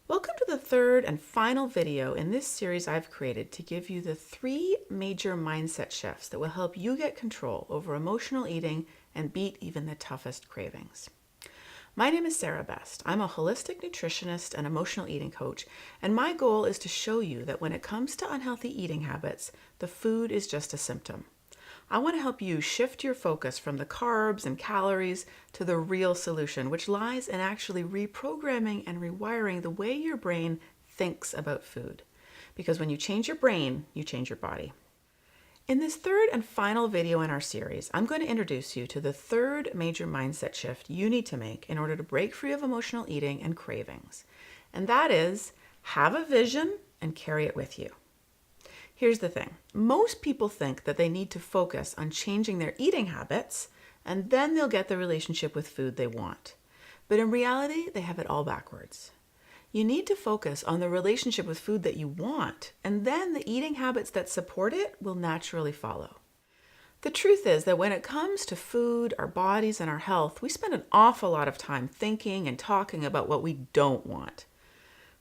Welcome to the third and final video in this series I've created to give you the 3 major mindset shifts that will help you get control over emotional eating and beat even the toughest cravings. My name is Sarah Best. I'm a holistic nutritionist and emotional eating coach, and my goal is to show you that when it comes to unhealthy eating habits, the food is just a symptom. I want to help you shift your focus from the carbs and calories to the real solution, which lies in actually reprogramming and rewiring the way your brain thinks about food. Because when you change your brain, you change your body. In this third and final video in our series, I'm going to introduce you to the third major mindset shift you need to make in order to break free of emotional eating and cravings. And that is, have a vision and carry it with you. Here's the thing. Most people think that they need to focus on changing their eating habits and then they'll get the relationship with food they want. But in reality, they have it all backwards. You need to focus on the relationship with food that you want, and then the eating habits that support it will naturally follow. The truth is that when it comes to food, our bodies, and our health, we spend an awful lot of time thinking and talking about what we don't want.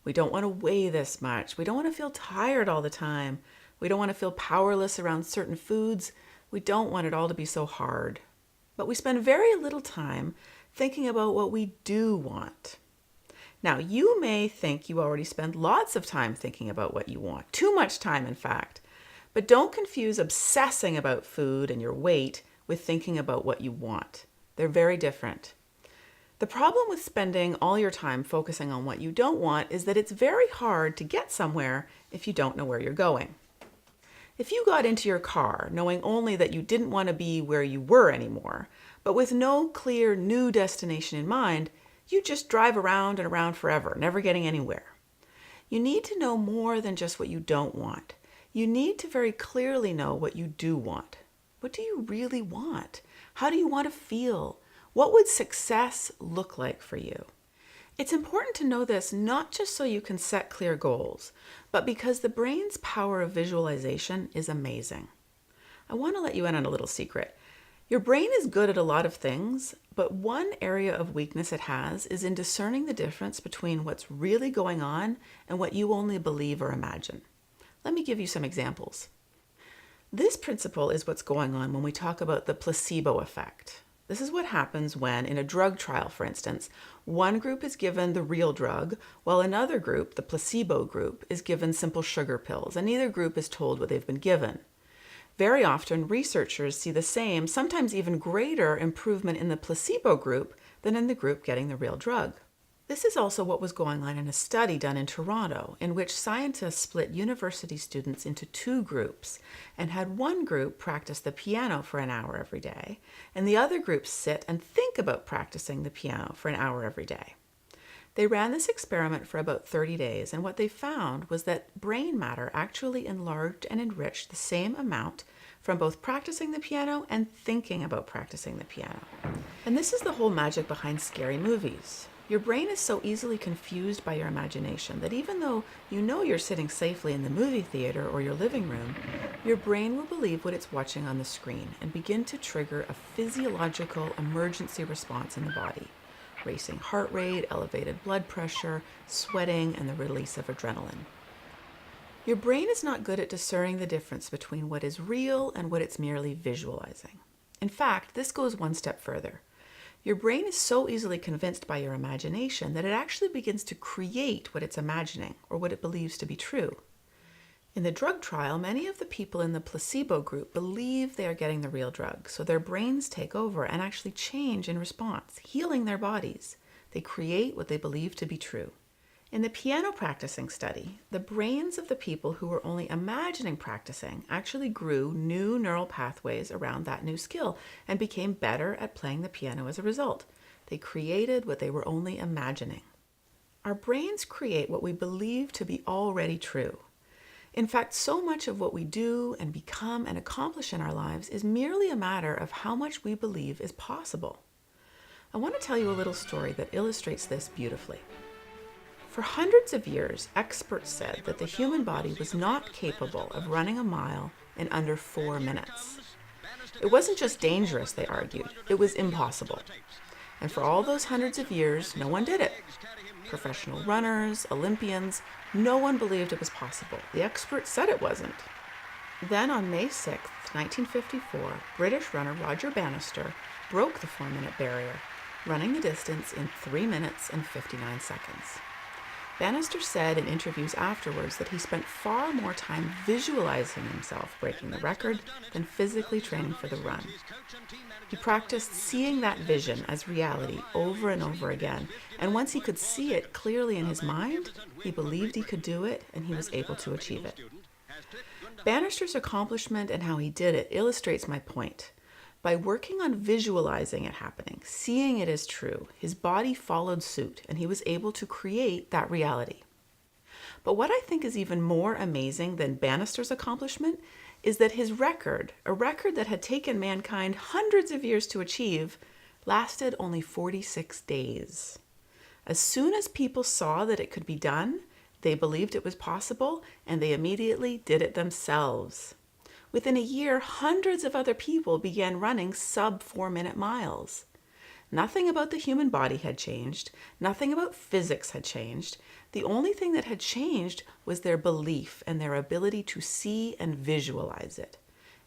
We don't want to weigh this much. We don't want to feel tired all the time. We don't want to feel powerless around certain foods. We don't want it all to be so hard. But we spend very little time thinking about what we do want. Now, you may think you already spend lots of time thinking about what you want, too much time, in fact. But don't confuse obsessing about food and your weight with thinking about what you want. They're very different. The problem with spending all your time focusing on what you don't want is that it's very hard to get somewhere if you don't know where you're going. If you got into your car knowing only that you didn't want to be where you were anymore, but with no clear new destination in mind, you just drive around and around forever, never getting anywhere. You need to know more than just what you don't want. You need to very clearly know what you do want. What do you really want? How do you want to feel? What would success look like for you? It's important to know this not just so you can set clear goals, but because the brain's power of visualization is amazing. I want to let you in on a little secret. Your brain is good at a lot of things, but one area of weakness it has is in discerning the difference between what's really going on and what you only believe or imagine. Let me give you some examples. This principle is what's going on when we talk about the placebo effect. This is what happens when, in a drug trial, for instance, one group is given the real drug, while another group, the placebo group, is given simple sugar pills, and neither group is told what they've been given. Very often, researchers see the same, sometimes even greater, improvement in the placebo group than in the group getting the real drug. This is also what was going on in a study done in Toronto, in which scientists split university students into 2 groups and had one group practice the piano for an hour every day, and the other group sit and think about practicing the piano for an hour every day. They ran this experiment for about 30 days, and what they found was that brain matter actually enlarged and enriched the same amount from both practicing the piano and thinking about practicing the piano. And this is the whole magic behind scary movies. Your brain is so easily confused by your imagination that even though you know you're sitting safely in the movie theater or your living room, your brain will believe what it's watching on the screen and begin to trigger a physiological emergency response in the body. Racing heart rate, elevated blood pressure, sweating, and the release of adrenaline. Your brain is not good at discerning the difference between what is real and what it's merely visualizing. In fact, this goes one step further. Your brain is so easily convinced by your imagination that it actually begins to create what it's imagining or what it believes to be true. In the drug trial, many of the people in the placebo group believe they are getting the real drug, so their brains take over and actually change in response, healing their bodies. They create what they believe to be true. In the piano practicing study, the brains of the people who were only imagining practicing actually grew new neural pathways around that new skill and became better at playing the piano as a result. They created what they were only imagining. Our brains create what we believe to be already true. In fact, so much of what we do and become and accomplish in our lives is merely a matter of how much we believe is possible. I want to tell you a little story that illustrates this beautifully. For hundreds of years, experts said that the human body was not capable of running a mile in under 4 minutes. It wasn't just dangerous, they argued, it was impossible. And for all those hundreds of years, no one did it. professional runners, Olympians. No one believed it was possible. The experts said it wasn't. Then on May 6, 1954, British runner Roger Bannister broke the 4-minute barrier, running the distance in 3 minutes and 59 seconds. Bannister said in interviews afterwards that he spent far more time visualizing himself breaking the record than physically training for the run. He practiced seeing that vision as reality over and over again, and once he could see it clearly in his mind, he believed he could do it, and he was able to achieve it. Bannister's accomplishment and how he did it illustrates my point. By working on visualizing it happening, seeing it as true, his body followed suit and he was able to create that reality. But what I think is even more amazing than Bannister's accomplishment is that his record, a record that had taken mankind hundreds of years to achieve, lasted only 46 days. As soon as people saw that it could be done, they believed it was possible and they immediately did it themselves. Within a year, hundreds of other people began running sub-4-minute miles. Nothing about the human body had changed. Nothing about physics had changed. The only thing that had changed was their belief and their ability to see and visualize it.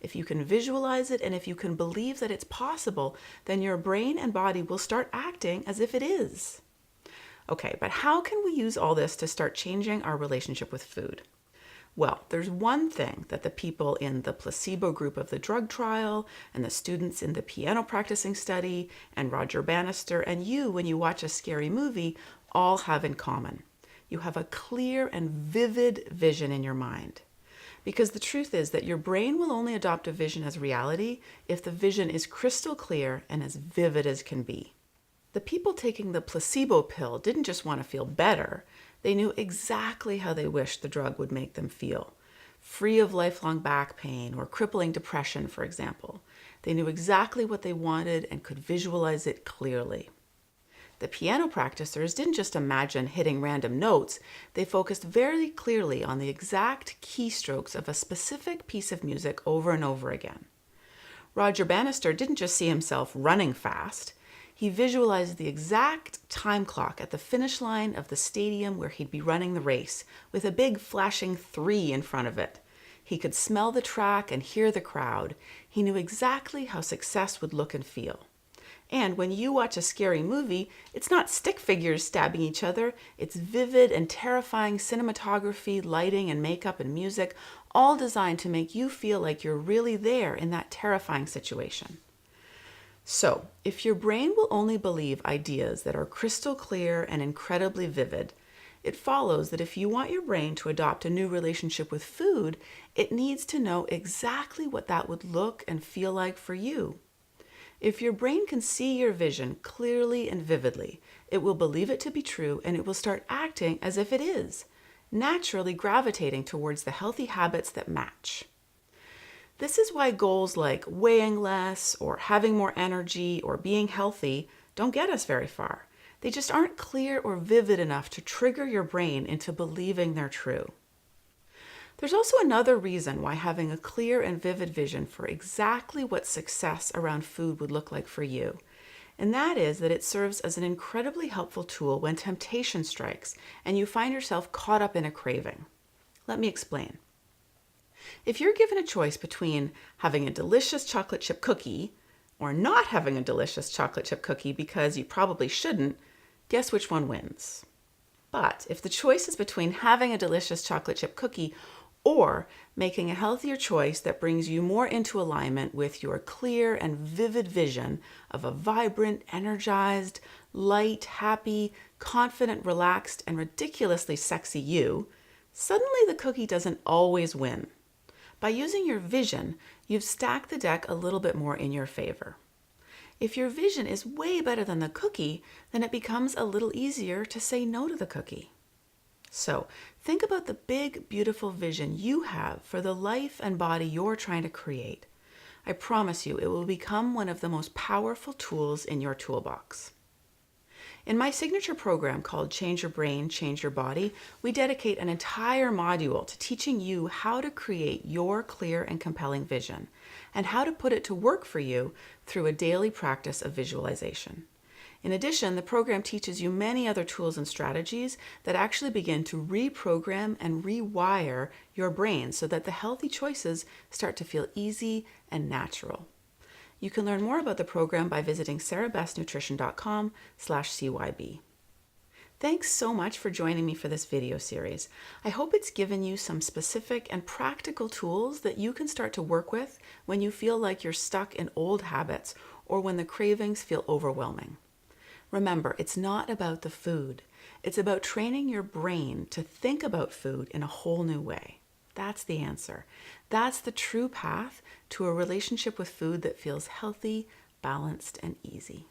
If you can visualize it and if you can believe that it's possible, then your brain and body will start acting as if it is. Okay, but how can we use all this to start changing our relationship with food? Well, there's one thing that the people in the placebo group of the drug trial and the students in the piano practicing study and Roger Bannister and you when you watch a scary movie all have in common. You have a clear and vivid vision in your mind. Because the truth is that your brain will only adopt a vision as reality if the vision is crystal clear and as vivid as can be. The people taking the placebo pill didn't just want to feel better. They knew exactly how they wished the drug would make them feel. Free of lifelong back pain or crippling depression, for example. They knew exactly what they wanted and could visualize it clearly. The piano practicers didn't just imagine hitting random notes. They focused very clearly on the exact keystrokes of a specific piece of music over and over again. Roger Bannister didn't just see himself running fast. He visualized the exact time clock at the finish line of the stadium where he'd be running the race, with a big flashing 3 in front of it. He could smell the track and hear the crowd. He knew exactly how success would look and feel. And when you watch a scary movie, it's not stick figures stabbing each other. It's vivid and terrifying cinematography, lighting and makeup and music, all designed to make you feel like you're really there in that terrifying situation. So, if your brain will only believe ideas that are crystal clear and incredibly vivid, it follows that if you want your brain to adopt a new relationship with food, it needs to know exactly what that would look and feel like for you. If your brain can see your vision clearly and vividly, it will believe it to be true and it will start acting as if it is, naturally gravitating towards the healthy habits that match. This is why goals like weighing less or having more energy or being healthy don't get us very far. They just aren't clear or vivid enough to trigger your brain into believing they're true. There's also another reason why having a clear and vivid vision for exactly what success around food would look like for you, and that is that it serves as an incredibly helpful tool when temptation strikes and you find yourself caught up in a craving. Let me explain. If you're given a choice between having a delicious chocolate chip cookie or not having a delicious chocolate chip cookie because you probably shouldn't, guess which one wins? But if the choice is between having a delicious chocolate chip cookie or making a healthier choice that brings you more into alignment with your clear and vivid vision of a vibrant, energized, light, happy, confident, relaxed, and ridiculously sexy you, suddenly the cookie doesn't always win. By using your vision, you've stacked the deck a little bit more in your favor. If your vision is way better than the cookie, then it becomes a little easier to say no to the cookie. So, think about the big, beautiful vision you have for the life and body you're trying to create. I promise you, it will become one of the most powerful tools in your toolbox. In my signature program called Change Your Brain, Change Your Body, we dedicate an entire module to teaching you how to create your clear and compelling vision and how to put it to work for you through a daily practice of visualization. In addition, the program teaches you many other tools and strategies that actually begin to reprogram and rewire your brain so that the healthy choices start to feel easy and natural. You can learn more about the program by visiting sarahbestnutrition.com/CYB. Thanks so much for joining me for this video series. I hope it's given you some specific and practical tools that you can start to work with when you feel like you're stuck in old habits or when the cravings feel overwhelming. Remember, it's not about the food. It's about training your brain to think about food in a whole new way. That's the answer. That's the true path to a relationship with food that feels healthy, balanced, and easy.